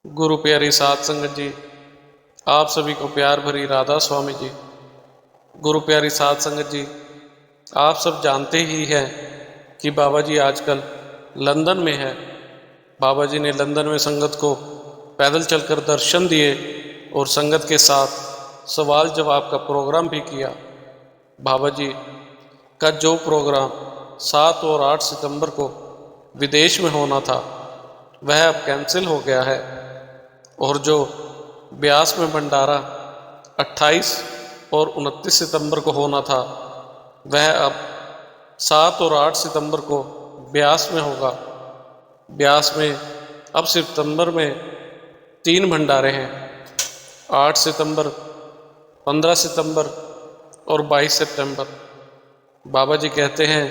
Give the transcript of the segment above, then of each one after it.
गुरु प्यारी साध संगत जी, आप सभी को प्यार भरी राधा स्वामी जी। गुरु प्यारी साध संगत जी, आप सब जानते ही हैं कि बाबा जी आजकल लंदन में है। बाबा जी ने लंदन में संगत को पैदल चलकर दर्शन दिए और संगत के साथ सवाल जवाब का प्रोग्राम भी किया। बाबा जी का जो प्रोग्राम 7 और 8 सितंबर को विदेश में होना था वह अब कैंसिल हो गया है, और जो ब्यास में भंडारा 28 और 29 सितंबर को होना था वह अब 7 और 8 सितंबर को ब्यास में होगा। ब्यास में अब सितंबर में 3 भंडारे हैं, 8 सितंबर, 15 सितंबर और 22 सितंबर। बाबा जी कहते हैं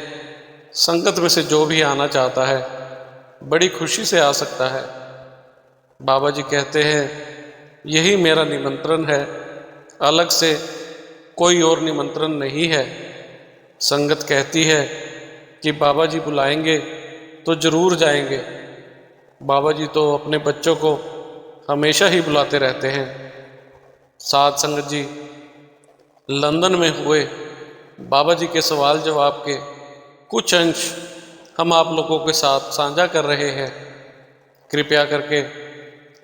संगत में से जो भी आना चाहता है बड़ी खुशी से आ सकता है। बाबा जी कहते हैं यही मेरा निमंत्रण है, अलग से कोई और निमंत्रण नहीं है। संगत कहती है कि बाबा जी बुलाएंगे तो जरूर जाएंगे। बाबा जी तो अपने बच्चों को हमेशा ही बुलाते रहते हैं। साध संगत जी, लंदन में हुए बाबा जी के सवाल जवाब के कुछ अंश हम आप लोगों के साथ साझा कर रहे हैं। कृपया करके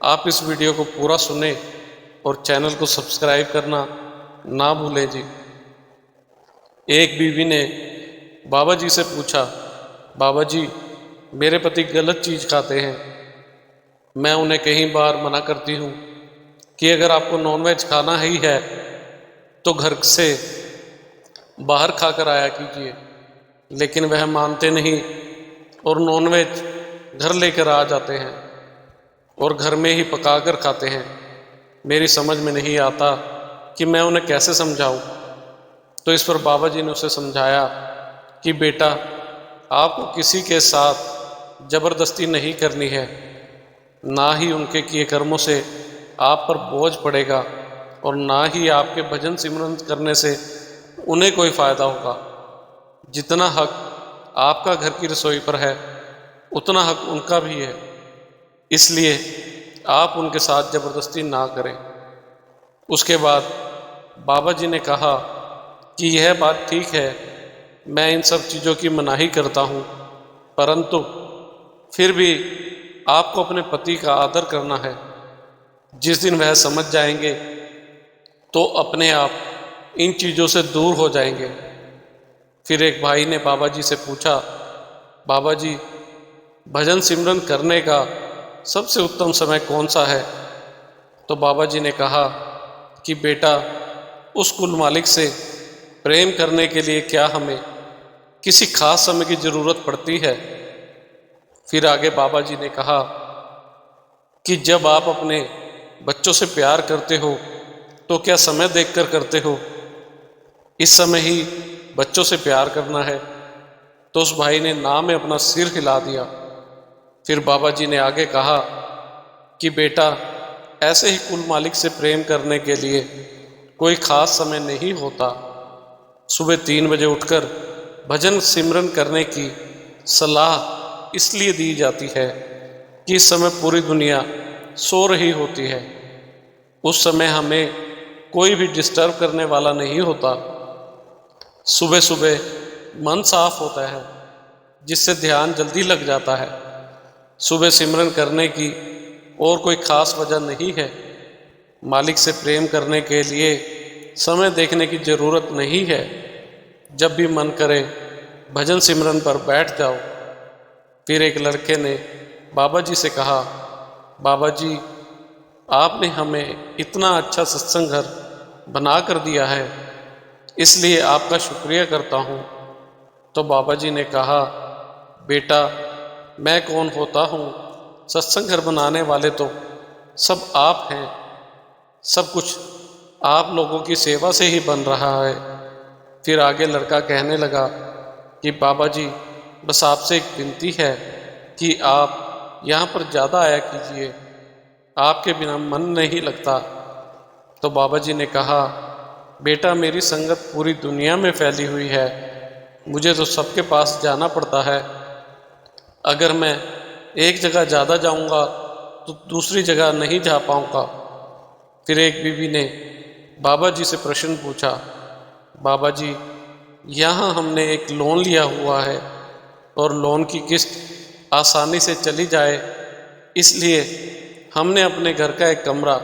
आप इस वीडियो को पूरा सुने और चैनल को सब्सक्राइब करना ना भूलें जी। एक बीवी ने बाबा जी से पूछा, बाबा जी मेरे पति गलत चीज़ खाते हैं, मैं उन्हें कई बार मना करती हूँ कि अगर आपको नॉनवेज खाना ही है तो घर से बाहर खाकर आया कीजिए, लेकिन वह मानते नहीं और नॉनवेज घर लेकर आ जाते हैं और घर में ही पका कर खाते हैं। मेरी समझ में नहीं आता कि मैं उन्हें कैसे समझाऊं। तो इस पर बाबा जी ने उसे समझाया कि बेटा, आपको किसी के साथ ज़बरदस्ती नहीं करनी है, ना ही उनके किए कर्मों से आप पर बोझ पड़ेगा और ना ही आपके भजन सिमरन करने से उन्हें कोई फ़ायदा होगा। जितना हक आपका घर की रसोई पर है उतना हक उनका भी है, इसलिए आप उनके साथ ज़बरदस्ती ना करें। उसके बाद बाबा जी ने कहा कि यह बात ठीक है, मैं इन सब चीज़ों की मनाही करता हूँ, परंतु फिर भी आपको अपने पति का आदर करना है। जिस दिन वह समझ जाएंगे तो अपने आप इन चीज़ों से दूर हो जाएंगे। फिर एक भाई ने बाबा जी से पूछा, बाबा जी भजन सिमरन करने का सबसे उत्तम समय कौन सा है? तो बाबा जी ने कहा कि बेटा, उस कुल मालिक से प्रेम करने के लिए क्या हमें किसी खास समय की ज़रूरत पड़ती है? फिर आगे बाबा जी ने कहा कि जब आप अपने बच्चों से प्यार करते हो तो क्या समय देखकर करते हो? इस समय ही बच्चों से प्यार करना है। तो उस भाई ने ना में अपना सिर हिला दिया। फिर बाबा जी ने आगे कहा कि बेटा, ऐसे ही कुल मालिक से प्रेम करने के लिए कोई खास समय नहीं होता। सुबह 3 बजे उठकर भजन सिमरन करने की सलाह इसलिए दी जाती है कि इस समय पूरी दुनिया सो रही होती है। उस समय हमें कोई भी डिस्टर्ब करने वाला नहीं होता। सुबह सुबह मन साफ होता है, जिससे ध्यान जल्दी लग जाता है। सुबह सिमरन करने की और कोई खास वजह नहीं है। मालिक से प्रेम करने के लिए समय देखने की ज़रूरत नहीं है। जब भी मन करे भजन सिमरन पर बैठ जाओ। फिर एक लड़के ने बाबा जी से कहा, बाबा जी आपने हमें इतना अच्छा सत्संग घर बना कर दिया है, इसलिए आपका शुक्रिया करता हूँ। तो बाबा जी ने कहा, बेटा मैं कौन होता हूँ? सत्संग घर बनाने वाले तो सब आप हैं। सब कुछ आप लोगों की सेवा से ही बन रहा है। फिर आगे लड़का कहने लगा कि बाबा जी बस आपसे एक विनती है कि आप यहाँ पर ज़्यादा आया कीजिए, आपके बिना मन नहीं लगता। तो बाबा जी ने कहा, बेटा मेरी संगत पूरी दुनिया में फैली हुई है, मुझे तो सबके पास जाना पड़ता है। अगर मैं एक जगह ज़्यादा जाऊंगा तो दूसरी जगह नहीं जा पाऊँगा। फिर एक बीवी ने बाबा जी से प्रश्न पूछा, बाबा जी, यहाँ हमने एक लोन लिया हुआ है और लोन की किस्त आसानी से चली जाए, इसलिए हमने अपने घर का एक कमरा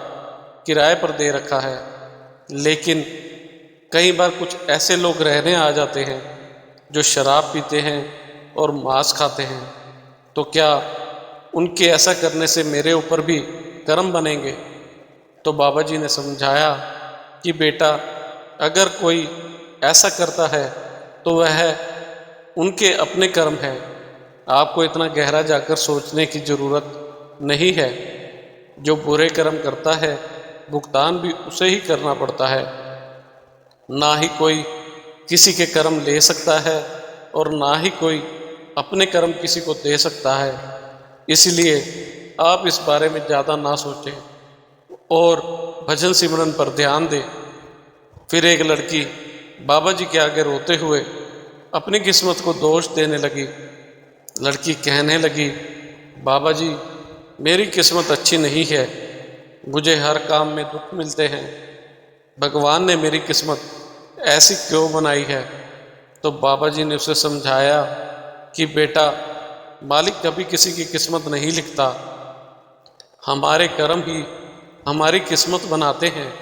किराए पर दे रखा है। लेकिन कई बार कुछ ऐसे लोग रहने आ जाते हैं जो शराब पीते हैं और मांस खाते हैं, तो क्या उनके ऐसा करने से मेरे ऊपर भी कर्म बनेंगे? तो बाबा जी ने समझाया कि बेटा, अगर कोई ऐसा करता है तो वह उनके अपने कर्म है, आपको इतना गहरा जाकर सोचने की ज़रूरत नहीं है। जो बुरे कर्म करता है भुगतान भी उसे ही करना पड़ता है, ना ही कोई किसी के कर्म ले सकता है और ना ही कोई अपने कर्म किसी को दे सकता है। इसलिए आप इस बारे में ज़्यादा ना सोचें और भजन सिमरन पर ध्यान दें। फिर एक लड़की बाबा जी के आगे रोते हुए अपनी किस्मत को दोष देने लगी। लड़की कहने लगी, बाबा जी, मेरी किस्मत अच्छी नहीं है, मुझे हर काम में दुख मिलते हैं, भगवान ने मेरी किस्मत ऐसी क्यों बनाई है? तो बाबा जी ने उसे समझाया कि बेटा, मालिक कभी किसी की किस्मत नहीं लिखता, हमारे कर्म ही हमारी किस्मत बनाते हैं।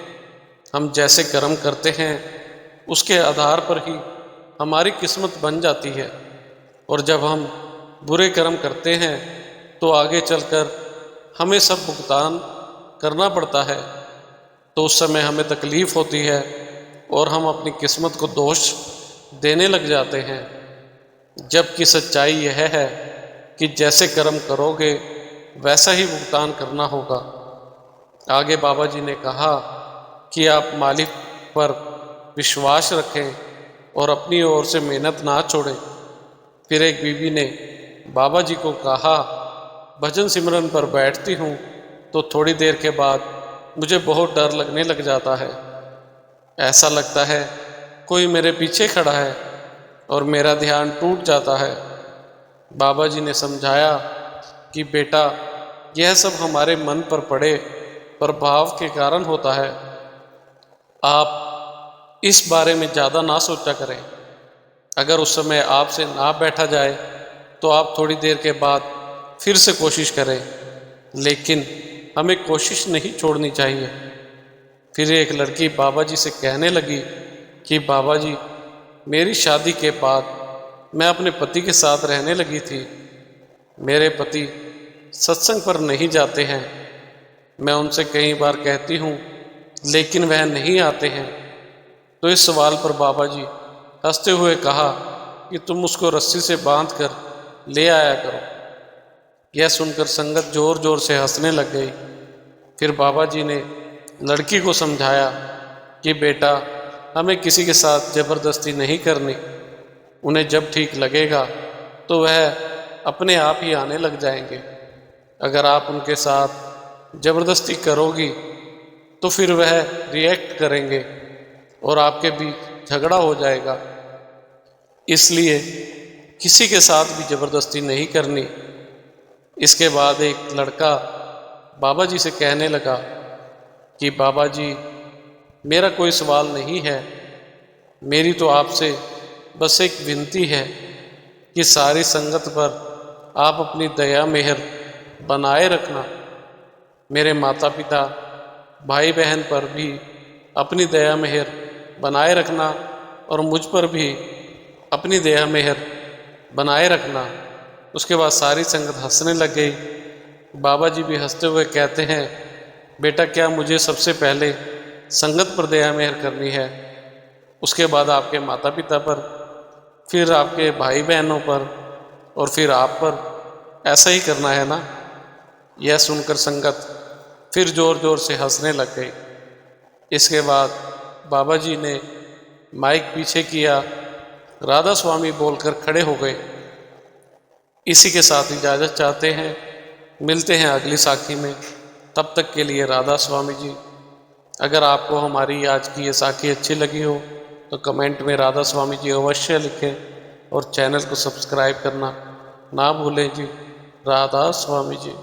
हम जैसे कर्म करते हैं उसके आधार पर ही हमारी किस्मत बन जाती है, और जब हम बुरे कर्म करते हैं तो आगे चलकर हमें सब भुगतान करना पड़ता है। तो उस समय हमें तकलीफ़ होती है और हम अपनी किस्मत को दोष देने लग जाते हैं, जबकि सच्चाई यह है कि जैसे कर्म करोगे वैसा ही भुगतान करना होगा। आगे बाबा जी ने कहा कि आप मालिक पर विश्वास रखें और अपनी ओर से मेहनत ना छोड़ें। फिर एक बीवी ने बाबा जी को कहा, भजन सिमरन पर बैठती हूँ तो थोड़ी देर के बाद मुझे बहुत डर लगने लग जाता है। ऐसा लगता है कोई मेरे पीछे खड़ा है और मेरा ध्यान टूट जाता है। बाबा जी ने समझाया कि बेटा, यह सब हमारे मन पर पड़े प्रभाव के कारण होता है। आप इस बारे में ज़्यादा ना सोचा करें। अगर उस समय आपसे ना बैठा जाए तो आप थोड़ी देर के बाद फिर से कोशिश करें, लेकिन हमें कोशिश नहीं छोड़नी चाहिए। फिर एक लड़की बाबा जी से कहने लगी कि बाबा जी, मेरी शादी के बाद मैं अपने पति के साथ रहने लगी थी। मेरे पति सत्संग पर नहीं जाते हैं। मैं उनसे कई बार कहती हूँ लेकिन वह नहीं आते हैं। तो इस सवाल पर बाबा जी हंसते हुए कहा कि तुम उसको रस्सी से बांध कर ले आया करो। यह सुनकर संगत जोर जोर से हंसने लग गई। फिर बाबा जी ने लड़की को समझाया कि बेटा, हमें किसी के साथ ज़बरदस्ती नहीं करनी। उन्हें जब ठीक लगेगा तो वह अपने आप ही आने लग जाएंगे। अगर आप उनके साथ ज़बरदस्ती करोगी तो फिर वह रिएक्ट करेंगे और आपके बीच झगड़ा हो जाएगा। इसलिए किसी के साथ भी ज़बरदस्ती नहीं करनी। इसके बाद एक लड़का बाबा जी से कहने लगा कि बाबा जी, मेरा कोई सवाल नहीं है, मेरी तो आपसे बस एक विनती है कि सारी संगत पर आप अपनी दया मेहर बनाए रखना। मेरे माता पिता भाई बहन पर भी अपनी दया मेहर बनाए रखना और मुझ पर भी अपनी दया मेहर बनाए रखना। उसके बाद सारी संगत हंसने लग गई। बाबा जी भी हंसते हुए कहते हैं, बेटा, क्या मुझे सबसे पहले संगत पर दया मेहर करनी है, उसके बाद आपके माता पिता पर, फिर आपके भाई बहनों पर और फिर आप पर। ऐसा ही करना है ना? यह सुनकर संगत फिर जोर जोर से हंसने लग गई। इसके बाद बाबा जी ने माइक पीछे किया, राधा स्वामी बोलकर खड़े हो गए। इसी के साथ इजाज़त चाहते हैं, मिलते हैं अगली साखी में। तब तक के लिए राधा स्वामी जी। अगर आपको हमारी आज की ये साखी अच्छी लगी हो तो कमेंट में राधा स्वामी जी अवश्य लिखें और चैनल को सब्सक्राइब करना ना भूलें जी। राधा स्वामी जी।